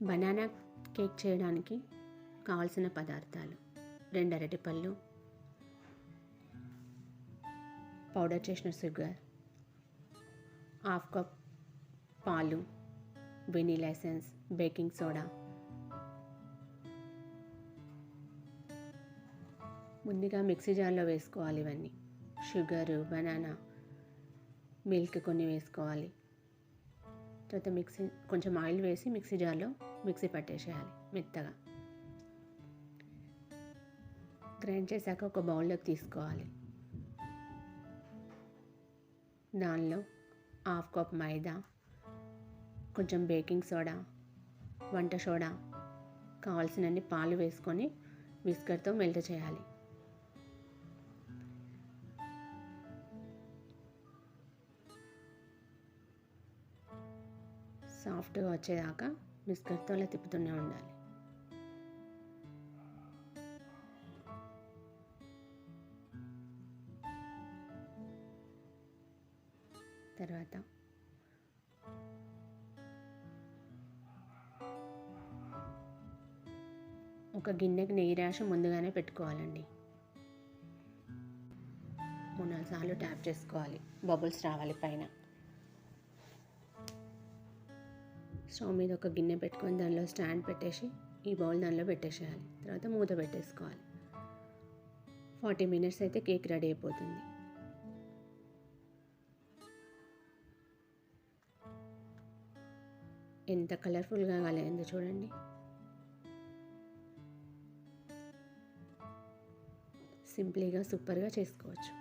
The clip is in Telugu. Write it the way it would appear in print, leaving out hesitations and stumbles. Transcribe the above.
బనానా కేక్ చేయడానికి కావాల్సిన పదార్థాలు: 2 అరటిపళ్ళు, పౌడర్ చేసిన షుగర్, హాఫ్ కప్ పాలు, వెనీలా ఎసెన్స్, బేకింగ్ సోడా. ముందుగా మిక్సీ జార్లో వేసుకోవాలి ఇవన్నీ. షుగరు, బనానా, మిల్క్ కొన్ని వేసుకోవాలి. తర్వాత కొంచెం ఆయిల్ వేసి మిక్సీ జార్లో మిక్సీ పట్టేసేయాలి మెత్తగా. గ్రైండ్ చేశాక ఒక బౌల్లోకి తీసుకోవాలి. దానిలో హాఫ్ కప్ మైదా, కొంచెం బేకింగ్ సోడా, వంట సోడా, కావాల్సినన్ని పాలు వేసుకొని విస్కర్తో మెల్ట్ చేయాలి. సాఫ్ట్గా వచ్చేదాకా విస్కర్తో అలా తిప్పుతూనే ఉండాలి. తర్వాత ఒక గిన్నెకి నెయ్యి రాసి ముందుగానే పెట్టుకోవాలండి. 3-4 సార్లు ట్యాప్ చేసుకోవాలి. బబుల్స్ రావాలి పైన. స్టవ్ మీద ఒక గిన్నె పెట్టుకొని దానిలో స్టాండ్ పెట్టేసి ఈ బౌల్ దానిలో పెట్టేసేయాలి. తర్వాత మూత పెట్టేసుకోవాలి. 40 మినిట్స్ అయితే కేక్ రెడీ అయిపోతుంది. ఎంత కలర్ఫుల్గా కాలేదో చూడండి. సింపుల్గా సూపర్గా చేసుకోవచ్చు.